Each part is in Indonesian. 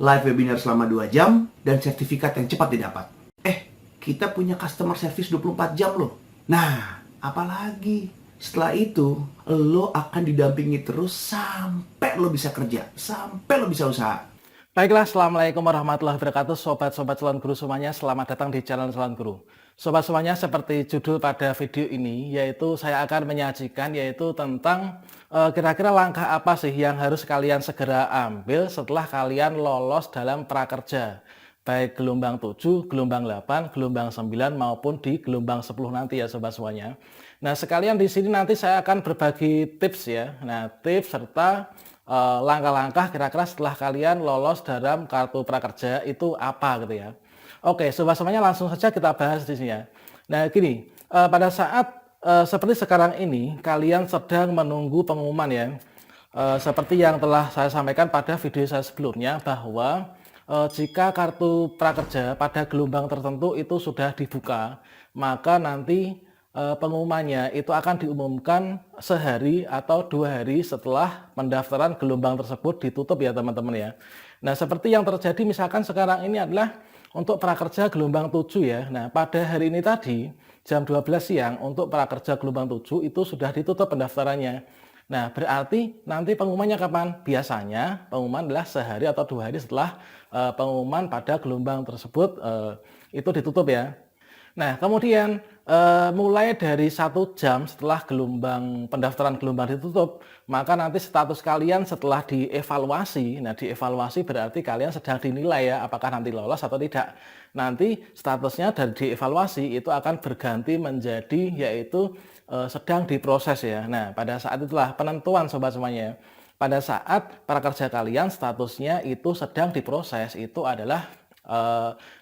live webinar selama 2 jam, dan sertifikat yang cepat didapat. Kita punya customer service 24 jam loh. Nah, apalagi setelah itu, lo akan didampingi terus sampai lo bisa kerja, sampai lo bisa usaha. Baiklah, Assalamualaikum warahmatullahi wabarakatuh. Sobat-sobat Salon Guru semuanya, selamat datang di channel Salon Guru. Sobat semuanya, seperti judul pada video ini, yaitu saya akan menyajikan yaitu tentang kira-kira langkah apa sih yang harus kalian segera ambil setelah kalian lolos dalam prakerja. Baik gelombang 7, gelombang 8, gelombang 9 maupun di gelombang 10 nanti ya sobat semuanya. Nah, sekalian di sini nanti saya akan berbagi tips ya. Nah, tips serta langkah-langkah kira-kira setelah kalian lolos dalam kartu prakerja itu apa gitu ya. Oke, sobat semuanya langsung saja kita bahas di sini ya. Nah, gini, pada saat seperti sekarang ini kalian sedang menunggu pengumuman ya. Seperti yang telah saya sampaikan pada video saya sebelumnya bahwa jika kartu prakerja pada gelombang tertentu itu sudah dibuka, maka nanti pengumumannya itu akan diumumkan sehari atau 2 hari setelah pendaftaran gelombang tersebut ditutup ya teman-teman ya. Nah, seperti yang terjadi misalkan sekarang ini adalah untuk prakerja gelombang 7 ya. Nah, pada hari ini tadi jam 12 siang untuk prakerja gelombang 7 itu sudah ditutup pendaftarannya. Nah, berarti nanti pengumumannya kapan? Biasanya pengumuman adalah sehari atau 2 hari setelah pengumuman pada gelombang tersebut itu ditutup ya. Nah, kemudian mulai dari 1 jam setelah pendaftaran gelombang ditutup, maka nanti status kalian setelah dievaluasi. Nah, dievaluasi berarti kalian sedang dinilai ya, apakah nanti lolos atau tidak. Nanti statusnya dari dievaluasi itu akan berganti menjadi yaitu sedang diproses ya. Nah, pada saat itulah penentuan sobat semuanya. Pada saat prakerja kalian statusnya itu sedang diproses, itu adalah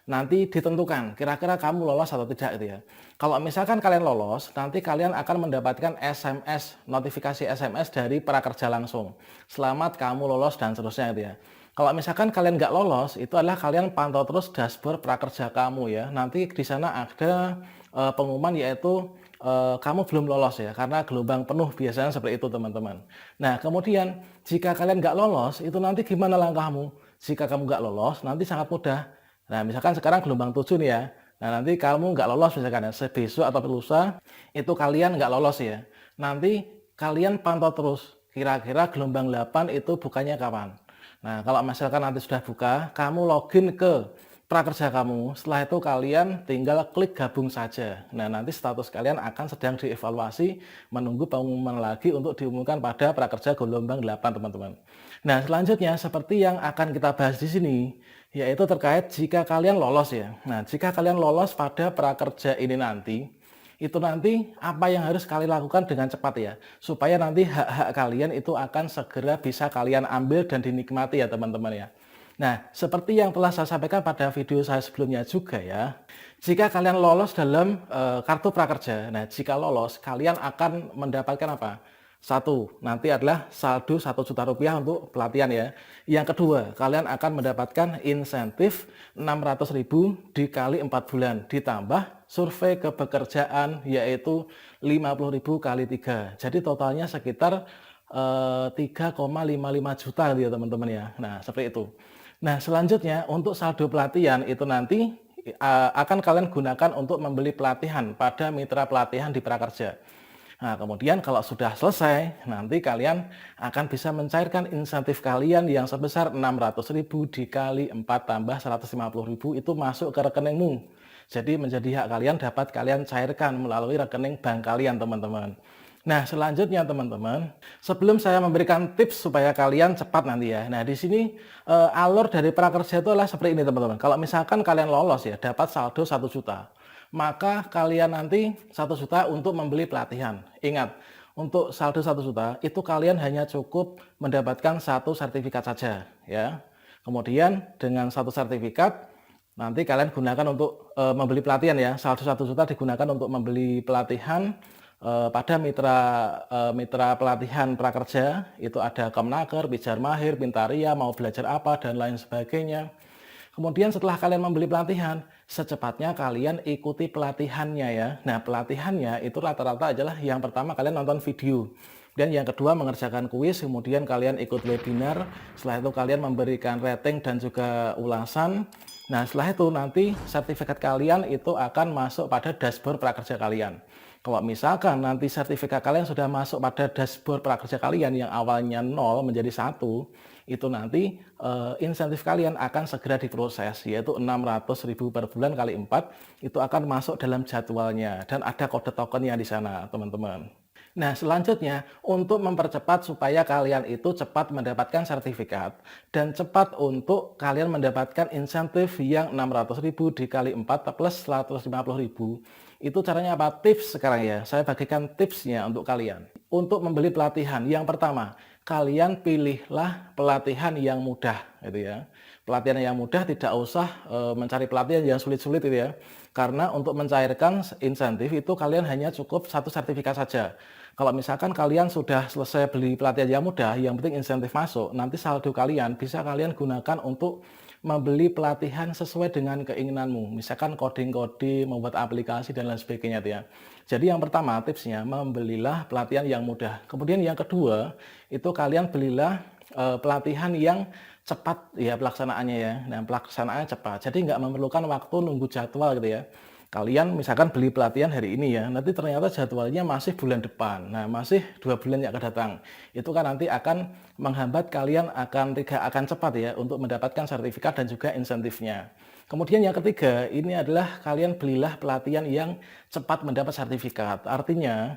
nanti ditentukan kira-kira kamu lolos atau tidak gitu ya. Kalau misalkan kalian lolos, nanti kalian akan mendapatkan SMS, notifikasi SMS dari prakerja langsung. Selamat kamu lolos dan seterusnya gitu ya. Kalau misalkan kalian nggak lolos, itu adalah kalian pantau terus dashboard prakerja kamu ya. Nanti di sana ada pengumuman yaitu kamu belum lolos ya, karena gelombang penuh biasanya seperti itu teman-teman. Nah, kemudian jika kalian nggak lolos, itu nanti gimana langkahmu? Jika kamu nggak lolos, nanti sangat mudah. Nah, misalkan sekarang gelombang 7 nih ya. Nah, nanti kamu nggak lolos misalkan ya, besok atau lusa, itu kalian nggak lolos ya. Nanti kalian pantau terus, kira-kira gelombang 8 itu bukannya kapan. Nah, kalau misalkan nanti sudah buka, kamu login ke prakerja kamu. Setelah itu kalian tinggal klik gabung saja. Nah, nanti status kalian akan sedang dievaluasi, menunggu pengumuman lagi untuk diumumkan pada prakerja gelombang 8, teman-teman. Nah, selanjutnya seperti yang akan kita bahas di sini, yaitu terkait jika kalian lolos ya. Nah, jika kalian lolos pada prakerja ini nanti, itu nanti apa yang harus kalian lakukan dengan cepat ya, supaya nanti hak-hak kalian itu akan segera bisa kalian ambil dan dinikmati ya teman-teman ya. Nah, seperti yang telah saya sampaikan pada video saya sebelumnya juga ya, jika kalian lolos dalam kartu prakerja, nah jika lolos kalian akan mendapatkan apa? Satu, nanti adalah saldo 1 juta rupiah untuk pelatihan ya. Yang kedua, kalian akan mendapatkan insentif 600.000 dikali 4 bulan, ditambah survei kepekerjaan yaitu 50.000 kali 3. Jadi totalnya sekitar 3,55 juta gitu ya teman-teman ya. Nah, seperti itu. Nah, selanjutnya untuk saldo pelatihan itu nanti akan kalian gunakan untuk membeli pelatihan pada mitra pelatihan di prakerja. Nah, kemudian kalau sudah selesai, nanti kalian akan bisa mencairkan insentif kalian yang sebesar 600.000 dikali 4 tambah 150.000 itu masuk ke rekeningmu. Jadi menjadi hak kalian dapat kalian cairkan melalui rekening bank kalian, teman-teman. Nah, selanjutnya teman-teman, sebelum saya memberikan tips supaya kalian cepat nanti ya. Nah, di sini alur dari prakerja itu adalah seperti ini, teman-teman. Kalau misalkan kalian lolos ya, dapat saldo 1 juta. Maka kalian nanti 1 juta untuk membeli pelatihan. Ingat, untuk saldo 1 juta itu kalian hanya cukup mendapatkan 1 sertifikat saja ya. Kemudian dengan 1 sertifikat nanti kalian gunakan untuk membeli pelatihan ya. Saldo 1 juta digunakan untuk membeli pelatihan pada mitra pelatihan prakerja. Itu ada Kemnaker, Pijar Mahir, Pintaria, mau belajar apa dan lain sebagainya. Kemudian setelah kalian membeli pelatihan, secepatnya kalian ikuti pelatihannya ya. Nah, pelatihannya itu rata-rata adalah yang pertama kalian nonton video. Dan yang kedua mengerjakan kuis, kemudian kalian ikut webinar, setelah itu kalian memberikan rating dan juga ulasan. Nah, setelah itu nanti sertifikat kalian itu akan masuk pada dashboard prakerja kalian. Kalau misalkan nanti sertifikat kalian sudah masuk pada dashboard prakerja kalian yang awalnya 0 menjadi 1, itu nanti insentif kalian akan segera diproses, yaitu 600.000 per bulan kali 4, itu akan masuk dalam jadwalnya dan ada kode tokennya di sana, teman-teman. Nah, selanjutnya untuk mempercepat supaya kalian itu cepat mendapatkan sertifikat dan cepat untuk kalian mendapatkan insentif yang 600.000 dikali 4 plus 150.000. Itu caranya apa? Tips sekarang ya. Saya bagikan tipsnya untuk kalian. Untuk membeli pelatihan, yang pertama, kalian pilihlah pelatihan yang mudah gitu ya. Pelatihan yang mudah, tidak usah mencari pelatihan yang sulit-sulit gitu ya. Karena untuk mencairkan insentif itu kalian hanya cukup satu sertifikat saja. Kalau misalkan kalian sudah selesai beli pelatihan yang mudah, yang penting insentif masuk, nanti saldo kalian bisa kalian gunakan untuk membeli pelatihan sesuai dengan keinginanmu. Misalkan coding-coding, membuat aplikasi dan lain sebagainya ya. Jadi yang pertama tipsnya, membelilah pelatihan yang mudah. Kemudian yang kedua, itu kalian belilah pelatihan yang cepat ya pelaksanaannya ya. Nah, pelaksanaannya cepat. Jadi nggak memerlukan waktu nunggu jadwal gitu ya. Kalian misalkan beli pelatihan hari ini ya, nanti ternyata jadwalnya masih bulan depan. Nah, masih 2 bulan yang akan datang. Itu kan nanti akan menghambat kalian tidak akan cepat ya untuk mendapatkan sertifikat dan juga insentifnya. Kemudian yang ketiga, ini adalah kalian belilah pelatihan yang cepat mendapat sertifikat. Artinya,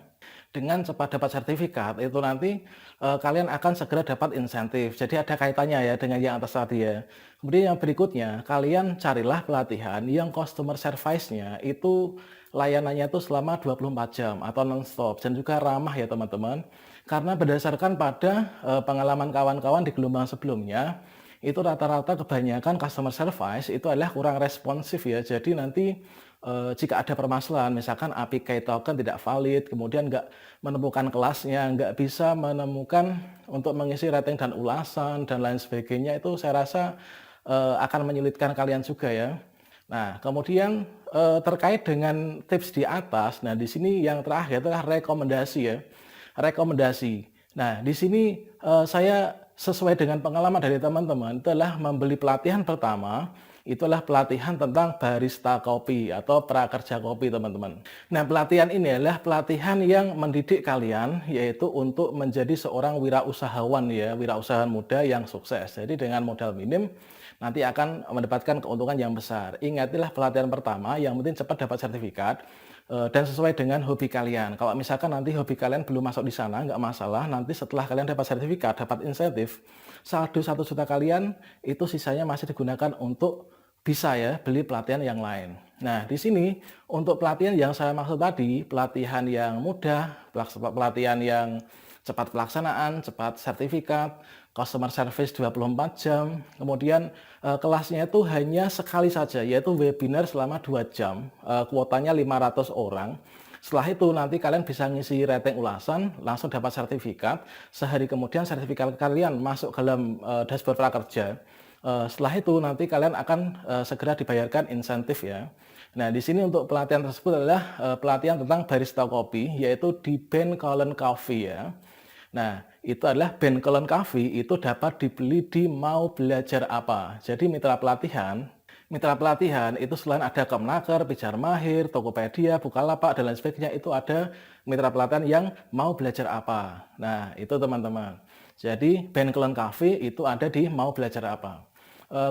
dengan cepat dapat sertifikat itu nanti kalian akan segera dapat insentif. Jadi ada kaitannya ya dengan yang atas tadi ya. Kemudian yang berikutnya, kalian carilah pelatihan yang customer service-nya itu layanannya itu selama 24 jam atau non-stop dan juga ramah ya teman-teman. Karena berdasarkan pada pengalaman kawan-kawan di gelombang sebelumnya, itu rata-rata kebanyakan customer service itu adalah kurang responsif ya. Jadi nanti jika ada permasalahan, misalkan API token tidak valid, kemudian nggak menemukan kelasnya, nggak bisa menemukan untuk mengisi rating dan ulasan dan lain sebagainya, itu saya rasa akan menyulitkan kalian juga ya. Nah, kemudian terkait dengan tips di atas, nah di sini yang terakhir adalah rekomendasi ya, rekomendasi. Nah, di sini saya sesuai dengan pengalaman dari teman-teman, itulah membeli pelatihan pertama, itulah pelatihan tentang barista kopi atau prakerja kopi teman-teman. Nah, pelatihan ini adalah pelatihan yang mendidik kalian yaitu untuk menjadi seorang wirausahawan ya, wirausahawan muda yang sukses. Jadi dengan modal minim nanti akan mendapatkan keuntungan yang besar. Ingatilah pelatihan pertama yang penting cepat dapat sertifikat dan sesuai dengan hobi kalian. Kalau misalkan nanti hobi kalian belum masuk di sana, nggak masalah. Nanti setelah kalian dapat sertifikat, dapat insentif, saldo 1 juta kalian itu sisanya masih digunakan untuk bisa ya beli pelatihan yang lain. Nah, di sini untuk pelatihan yang saya maksud tadi, pelatihan yang mudah, pelatihan yang cepat pelaksanaan, cepat sertifikat, customer service 24 jam, kemudian kelasnya itu hanya sekali saja, yaitu webinar selama 2 jam, kuotanya 500 orang. Setelah itu nanti kalian bisa ngisi rating ulasan, langsung dapat sertifikat, sehari kemudian sertifikat kalian masuk ke dalam dashboard prakerja. Setelah itu nanti kalian akan segera dibayarkan insentif ya. Nah, di sini untuk pelatihan tersebut adalah pelatihan tentang barista kopi, yaitu di Ben Cullen Coffee ya. Nah, itu adalah Ben Cullen Coffee itu dapat dibeli di Mau Belajar Apa. Jadi mitra pelatihan itu selain ada Kemnaker, Pijar Mahir, Tokopedia, Bukalapak dan lain sebagainya, itu ada mitra pelatihan yang Mau Belajar Apa. Nah, itu teman-teman. Jadi Ben Cullen Coffee itu ada di Mau Belajar Apa.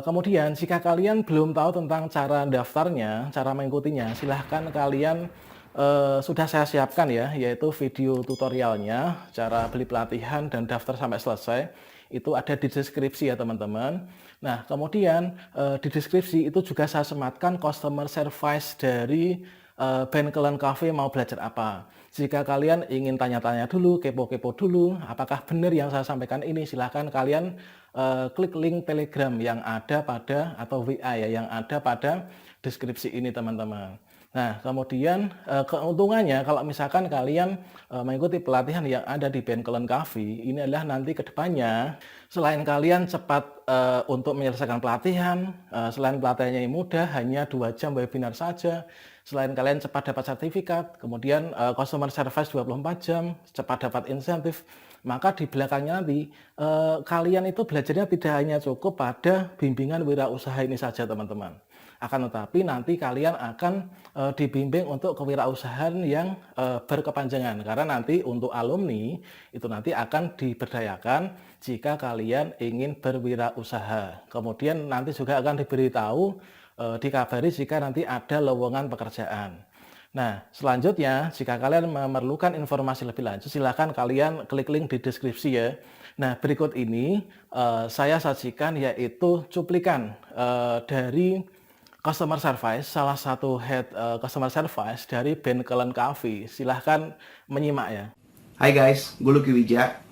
Kemudian jika kalian belum tahu tentang cara daftarnya, cara mengikutinya, silahkan kalian sudah saya siapkan ya, yaitu video tutorialnya, cara beli pelatihan dan daftar sampai selesai. Itu ada di deskripsi ya teman-teman. Nah, kemudian di deskripsi itu juga saya sematkan customer service dari Ben Cullen Coffee Mau Belajar Apa. Jika kalian ingin tanya-tanya dulu, kepo-kepo dulu, apakah benar yang saya sampaikan ini, silahkan kalian klik link Telegram yang ada pada, atau WA ya, yang ada pada deskripsi ini teman-teman. Nah, kemudian keuntungannya kalau misalkan kalian mengikuti pelatihan yang ada di Ben Cullen Coffee, ini adalah nanti ke depannya selain kalian cepat untuk menyelesaikan pelatihan, selain pelatihannya yang mudah, hanya 2 jam webinar saja, selain kalian cepat dapat sertifikat, kemudian customer service 24 jam, cepat dapat insentif, maka di belakangnya nanti kalian itu belajarnya tidak hanya cukup pada bimbingan wirausaha ini saja, teman-teman. Akan tetapi nanti kalian akan dibimbing untuk kewirausahaan yang berkepanjangan. Karena nanti untuk alumni itu nanti akan diberdayakan jika kalian ingin berwirausaha. Kemudian nanti juga akan diberitahu, dikabari jika nanti ada lowongan pekerjaan. Nah, selanjutnya jika kalian memerlukan informasi lebih lanjut, silakan kalian klik link di deskripsi ya. Nah, berikut ini saya sajikan yaitu cuplikan dari customer service, salah satu head customer service dari Ben Cullen Coffee. Silahkan menyimak ya. Hai guys, gue Lucky Wija.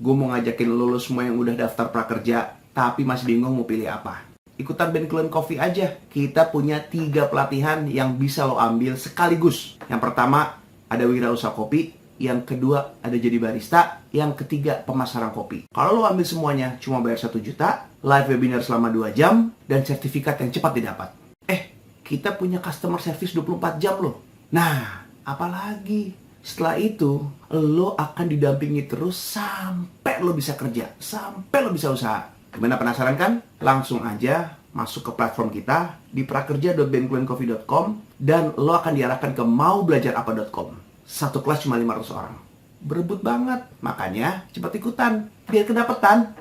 Gue mau ngajakin lo semua yang udah daftar prakerja tapi masih bingung mau pilih apa. Ikutan Ben Cullen Coffee aja. Kita punya 3 pelatihan yang bisa lo ambil sekaligus. Yang pertama ada wirausaha kopi, yang kedua ada jadi barista, yang ketiga pemasaran kopi. Kalau lo ambil semuanya cuma bayar 1 juta, live webinar selama 2 jam, dan sertifikat yang cepat didapat. Kita punya customer service 24 jam loh. Nah, apalagi setelah itu lo akan didampingi terus sampai lo bisa kerja, sampai lo bisa usaha. Gimana, penasaran kan? Langsung aja masuk ke platform kita di prakerja.bencullencoffee.com dan lo akan diarahkan ke maubelajarapa.com. Satu kelas cuma 500 orang. Berebut banget, makanya cepat ikutan biar kedapetan.